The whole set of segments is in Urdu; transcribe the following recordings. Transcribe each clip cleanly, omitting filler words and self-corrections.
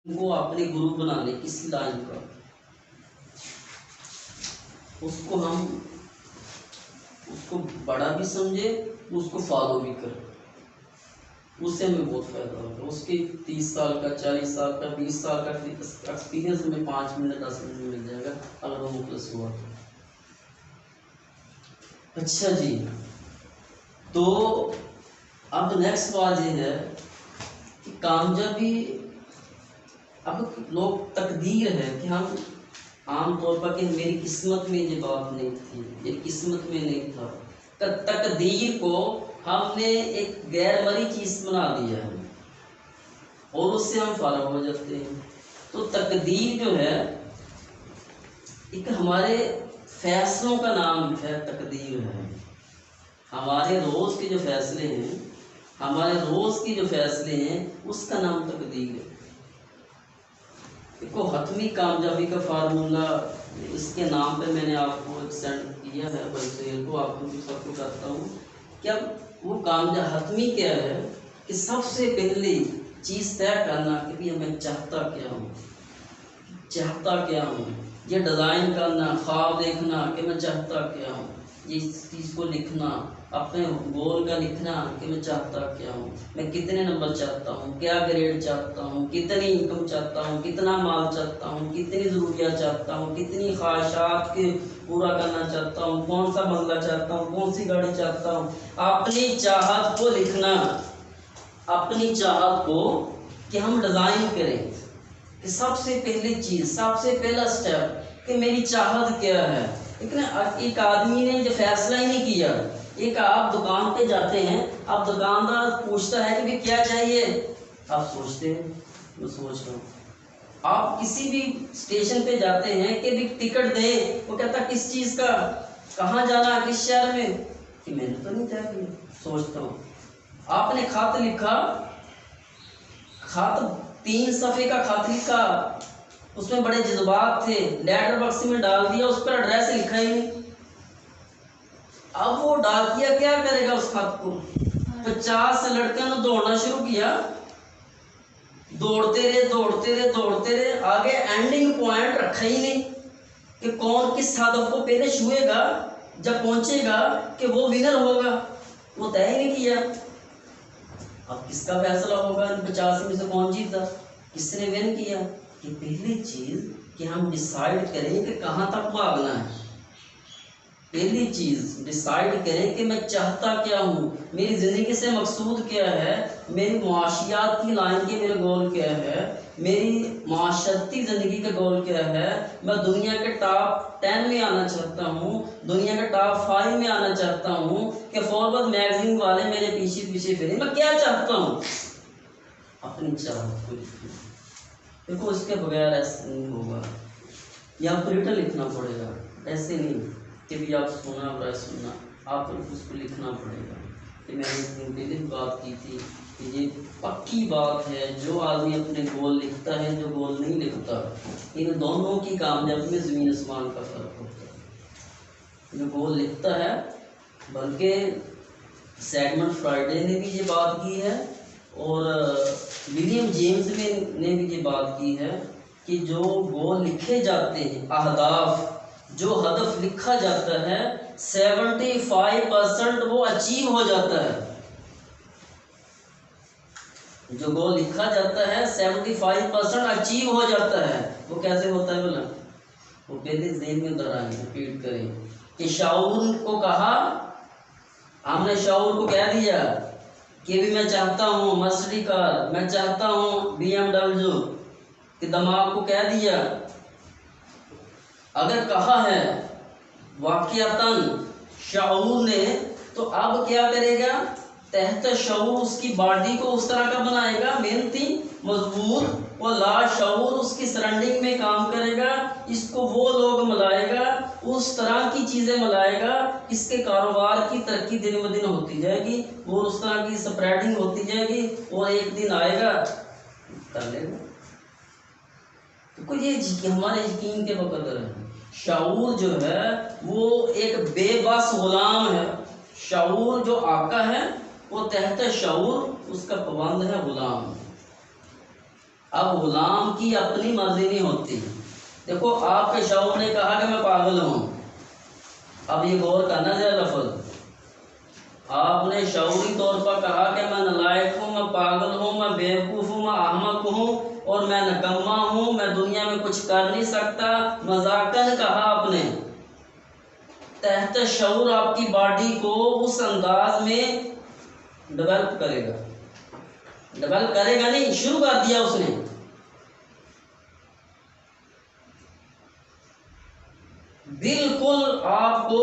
کو اپنے گرو بنانے کسی لائن کا، اس کو ہم اس کو بڑا بھی سمجھے، اس کو فالو بھی کریں، اس سے ہمیں بہت فائدہ ہوگا۔ اس کے 30 سال کا، 40 سال کا، 20 سال کا ایکسپیرینس ہمیں 5 منٹ 10 منٹ میں مل جائے گا اگر وہ مخلص ہوا تو۔ اچھا جی، تو اب نیکسٹ بات یہ ہے کہ کامیابی، اب لوگ تقدیر ہے کہ ہم عام طور پر کہ میری قسمت میں یہ بات نہیں تھی، یہ قسمت میں نہیں تھا، تقدیر کو ہم نے ایک غیر مرئی چیز بنا دیا ہے اور اس سے ہم فارغ ہو جاتے ہیں۔ تو تقدیر جو ہے ایک ہمارے فیصلوں کا نام ہے، تقدیر ہے۔ ہمارے روز کے جو فیصلے ہیں، ہمارے روز کی جو فیصلے ہیں، اس کا نام تقدیر ہے۔ دیکھو، حتمی کامیابی کا فارمولہ اس کے نام پہ میں نے آپ کو ایک سینڈ کیا ہے، بلکہ کو آپ کو بھی سب کو کرتا ہوں کہ اب وہ حتمی کیا ہے کہ سب سے پہلی چیز طے کرنا کہ بھی میں چاہتا کیا ہوں، چاہتا کیا ہوں، یہ ڈیزائن کرنا، خواب دیکھنا کہ میں چاہتا کیا ہوں، یہ چیز کو لکھنا، اپنے گول کا لکھنا کہ میں چاہتا کیا ہوں، میں کتنے نمبر چاہتا ہوں، کیا گریڈ چاہتا ہوں، کتنی انکم چاہتا ہوں، کتنا مال چاہتا ہوں، کتنی ضروریات چاہتا ہوں، کتنی خواہشات کے پورا کرنا چاہتا ہوں، کون سا بنگلہ چاہتا ہوں، کون سی گاڑی چاہتا ہوں۔ اپنی چاہت کو لکھنا، اپنی چاہت کو کہ ہم ڈیزائن کریں کہ سب سے پہلی چیز، سب سے پہلا سٹیپ کہ میری چاہت کیا ہے۔ ایک آدمی نے جو فیصلہ ہی نہیں کیا، ایک آپ دکان پہ جاتے ہیں، اب دکاندار پوچھتا ہے کہ بھی کیا چاہیے، آپ سوچتے ہیں، میں سوچ رہا ہوں۔ آپ کسی بھی اسٹیشن پہ جاتے ہیں کہ بھی ٹکٹ دیں، وہ کہتا کس چیز کا، کہاں جانا، کس شہر میں، کہ میں نے تو نہیں طے کیا، سوچتا ہوں۔ آپ نے خط لکھا، خط 3 صفحے کا خط لکھا، اس میں بڑے جذبات تھے، لیٹر باکس میں ڈال دیا، اس پر ایڈریس لکھا ہی نہیں۔ اب وہ ڈاکیا کیا کرے گا اس خط کو؟ 50 لڑکوں نے دوڑنا شروع کیا، دوڑتے رہے، آگے اینڈنگ پوائنٹ رکھا ہی نہیں کہ کون کس ہدف کو پہلے چھوئے گا، جب پہنچے گا کہ وہ ونر ہوگا، وہ طے ہی نہیں کیا۔ اب کس کا فیصلہ ہوگا ان 50 میں سے کون جیتا، کس نے ون کیا؟ کہ پہلی چیز کہ ہم ڈیسائیڈ کریں کہ کہاں تک بھاگنا ہے، پہلی چیز ڈیسائیڈ کریں کہ میں چاہتا کیا ہوں، میری زندگی سے مقصود کیا ہے، میری معاشیات کی لائن کے میرے گول کیا ہے، میری معاشرتی زندگی کا گول کیا ہے۔ میں دنیا کے ٹاپ 10 میں آنا چاہتا ہوں، دنیا کے ٹاپ 5 میں آنا چاہتا ہوں کہ فورورڈ میگزین والے میرے پیچھے پھریں، میں کیا چاہتا ہوں، اپنی چاہت کو لکھنا۔ دیکھو، اس کے بغیر ایسے نہیں ہوگا، یا آپ کو ریٹن لکھنا پڑے گا، ایسے نہیں کہ بھی آپ سننا، آپ کو اس کو لکھنا پڑے گا۔ کہ میں نے اس دن پہلے بات کی تھی کہ یہ پکی بات ہے، جو آدمی اپنے گول لکھتا ہے، جو گول نہیں لکھتا، ان دونوں کی کامیابی میں زمین آسمان کا فرق ہوتا ہے۔ جو گول لکھتا ہے، بلکہ سیگمنٹ فرائیڈے نے بھی یہ بات کی ہے اور ولیم جیمز نے بھی یہ بات کی ہے کہ جو گول لکھے جاتے ہیں، اہداف، جو ہدف لکھا جاتا ہے 75% وہ اچیو ہو جاتا ہے۔ جو گول لکھا جاتا ہے 75% اچیو ہو جاتا ہے۔ وہ کیسے ہوتا ہے بولا؟ وہ پہلے ذہن میں دہرائیں، ریپیٹ کریں کہ شعور کو کہا، ہم نے شعور کو کہہ دیا کہ بھی میں چاہتا ہوں مرسڈی کار، میں چاہتا ہوں BMW، کہ دماغ کو کہہ دیا۔ اگر کہا ہے واقعتاً شعور نے، تو اب کیا کرے گا؟ تحت شعور اس کی باڈی کو اس طرح کا بنائے گا، محنتی، مضبوط، اور لا شعور اس کی سرنڈنگ میں کام کرے گا، اس کو وہ لوگ ملائے گا، اس طرح کی چیزیں ملائے گا، اس کے کاروبار کی ترقی دن بدن ہوتی جائے گی، اور اس طرح کی سپریڈنگ ہوتی جائے گی، اور ایک دن آئے گا کر لے گا۔ تو یہ ہمارے یقین کے بقدر ہے۔ شعور جو ہے وہ ایک بے بس غلام ہے، شعور جو آقا ہے وہ تحت شعور اس کا پابند ہے، غلام۔ اب غلام کی اپنی مرضی نہیں ہوتی. دیکھو آپ کے شوق نے کہا کہ میں پاگل ہوں. اب یہ غور کرنا ذرا لفظ. آپ نے شعوری طور پر کہا کہ میں نالائق ہوں، میں پاگل ہوں، میں بیوقوف ہوں، میں احمق ہوں اور میں نکما ہوں، میں دنیا میں کچھ کر نہیں سکتا. مذاقاً کہا آپ نے. تحت شعور آپ کی باڈی کو اس انداز میں ڈیولپ کرے گا. ڈیولپ کرے گا نہیں، شروع کر دیا اس نے. بالکل آپ کو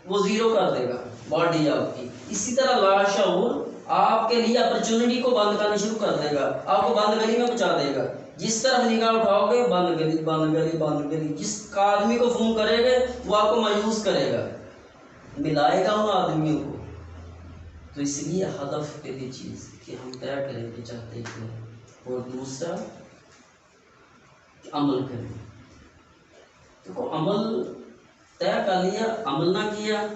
وہ زیرو کر دے گا باڈی آپ کی. اسی طرح لاشعور آپ کے لیے اپرچونٹی کو بند کرنا شروع کر دے گا، آپ کو بند گلی میں پہنچا دے گا. جس طرف نگاہ اٹھاؤ گے بند گلی بند گلی بند گلی. جس آدمی کو فون کرے گا وہ آپ کو مایوس کرے گا، ملائے گا ان آدمیوں کو. تو اس لیے ہدف کے لیے چیز کہ ہم طے کریں کہ چاہتے ہیں، اور دوسرا کہ عمل کریں. دیکھو عمل طے کر لیا، عمل نہ کیا،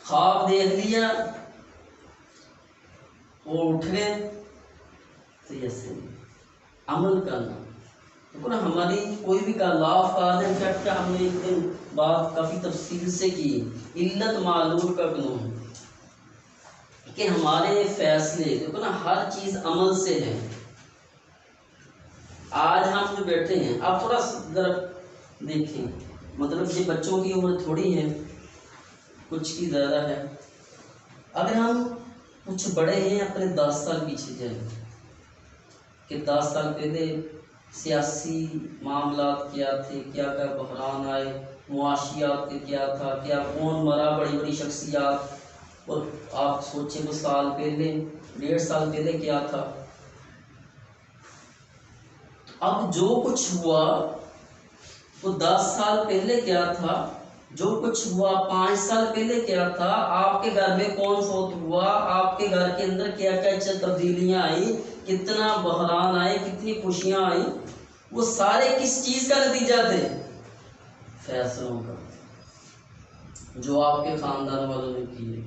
خواب دیکھ لیا وہ اٹھ گئے، تو ایسے نہیں. عمل کرنا. دیکھو نا ہماری کوئی بھی law of cause and effect کا ہم نے ایک دن بات کافی تفصیل سے کی. علت معلول کا قانون کہ ہمارے فیصلے دیکھو نا ہر چیز عمل سے ہے. آج ہم جو بیٹھے ہیں آپ تھوڑا ذرا دیکھیں، مطلب یہ بچوں کی عمر تھوڑی ہے، کچھ کی زیادہ ہے. اگر ہم کچھ بڑے ہیں اپنے 10 سال پیچھے جائیں کہ 10 سال پہلے سیاسی معاملات کیا تھے، کیا کیا بحران آئے، معاشیات کے کیا تھا، کیا کون مرا، بڑی بڑی شخصیات. اور آپ سوچیں وہ سال پہلے 1.5 سال پہلے کیا تھا. اب جو کچھ ہوا وہ 10 سال پہلے کیا تھا، جو کچھ ہوا 5 سال پہلے کیا تھا، آپ کے گھر میں کون فوت ہوا، آپ کے گھر کے اندر کیا کیا تبدیلیاں آئی، کتنا بحران آئے، کتنی خوشیاں آئی، وہ سارے کس چیز کا نتیجہ تھے؟ فیصلوں کا جو آپ کے خاندان والوں نے کیے،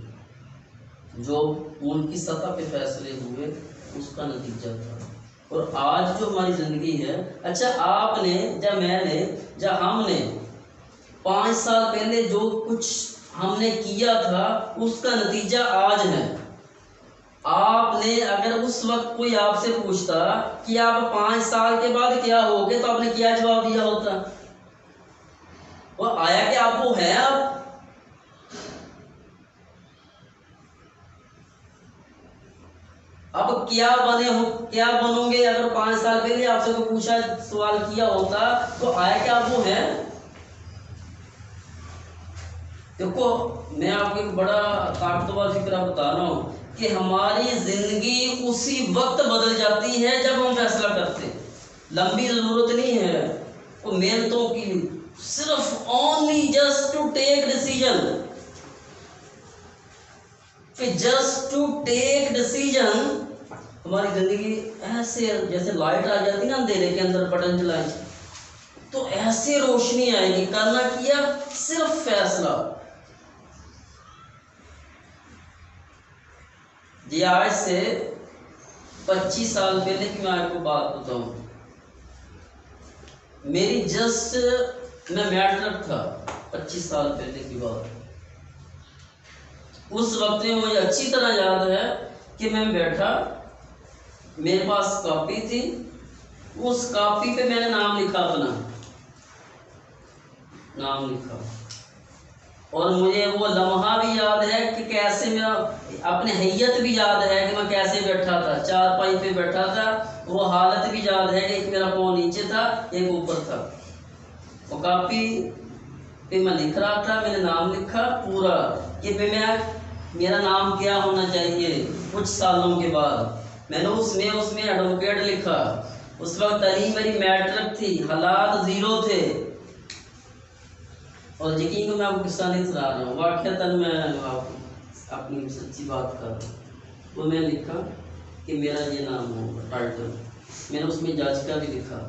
جو ان کی سطح پہ فیصلے ہوئے، اس کا نتیجہ تھا. اور آج جو ہماری زندگی ہے، اچھا آپ نے جب ہم نے 5 سال پہلے جو کچھ ہم نے کیا تھا اس کا نتیجہ آج ہے. آپ نے اگر اس وقت کوئی آپ سے پوچھتا کہ آپ 5 سال کے بعد کیا ہوگے تو آپ نے کیا جواب دیا ہوتا؟ وہ آیا کہ آپ وہ ہیں. اب کیا بنے ہو، کیا بنو گے؟ اگر 5 سال پہلے آپ سے کوئی پوچھا سوال کیا ہوتا تو آیا کہ آپ وہ ہیں. دیکھو میں آپ کو ایک بڑا طاقتور فکرہ بتا رہا ہوں کہ ہماری زندگی اسی وقت بدل جاتی ہے جب ہم فیصلہ کرتے ہیں. لمبی ضرورت نہیں ہے وہ محنتوں کی، صرف only just to take decision. کہ جسٹ ٹو ٹیک ڈیسیژن ہماری زندگی ایسے جیسے لائٹ آ جاتی نا اندھیرے کے اندر بٹن چلائیں تو ایسے روشنی آئے گی. کرنا کیا صرف فیصلہ. جی آج سے 25 سال پہلے کی میں آپ کو بات بتاؤں. میری جسٹ میں میٹرک تھا 25 سال پہلے کی بات. اس وقت میں مجھے اچھی طرح یاد ہے کہ میں بیٹھا، میرے پاس کاپی تھی، اس کاپی پہ میں نے نام لکھا، اپنا نام لکھا. اور مجھے وہ لمحہ بھی یاد ہے کہ کیسے میرا اپنے حیت بھی یاد ہے کہ میں کیسے بیٹھا تھا، 4 پہ بیٹھا تھا. وہ حالت بھی یاد ہے کہ ایک میرا پاؤں نیچے تھا ایک اوپر تھا. وہ کاپی پہ میں لکھ رہا تھا، میں نے نام لکھا پورا کہ میرا نام کیا ہونا چاہیے کچھ سالوں کے بعد. میں نے اس میں ایڈوکیٹ لکھا. اس وقت تعلیم میری میٹرک تھی، حالات زیرو تھے. اور یقین کو میں آپ کو قصہ نہیں سنا رہا ہوں، واقعتاً میں اپنی سچی بات کر رہا ہوں. تو میں لکھا کہ میرا یہ نام ہوگا ٹائٹل. میں نے اس میں جج کا بھی لکھا.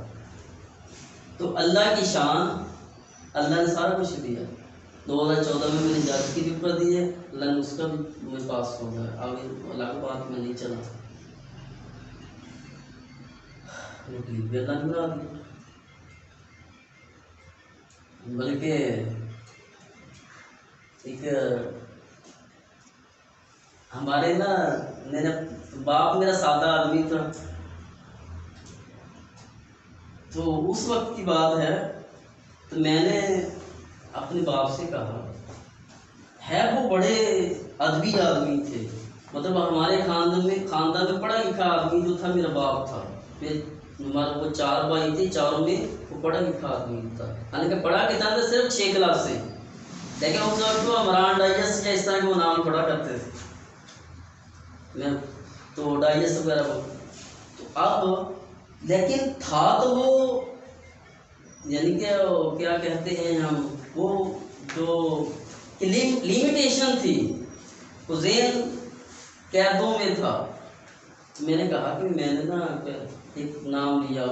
تو اللہ کی شان، اللہ نے سارا کچھ دیا. 2014 میں نے جج کی پیپر دی ہے، اللہ نے اس کا بھی میں پاس ہو گیا. آگے اللہ کی بات میں نہیں چلا. نکلی بھی اللہ نے بنا دی. بلکہ ایک ہمارے نا میرا باپ میرا سادہ آدمی تھا، تو اس وقت کی بات ہے، تو میں نے اپنے باپ سے کہا، ہے وہ بڑے ادبی آدمی تھے، مطلب ہمارے خاندان میں پڑھا لکھا آدمی جو تھا میرا باپ تھا. ہمارے وہ 4 بھائی تھے، چاروں میں وہ پڑھا لکھا آدمی تھا. حالانکہ پڑھا کتنا تھا صرف 6 کلاس سے، لیکن اس وقت وہ عمران ڈائجسٹ یا اس طرح کے وہ نام پڑھا کرتے تھے. میں تو ڈائجسٹ وغیرہ تو اب لیکن تھا تو وہ یعنی کہ کیا کہتے ہیں ہم، وہ جو لمیٹیشن تھی وہ ذہن قیدوں میں تھا. میں نے کہا کہ میں نے نا ایک نام لیا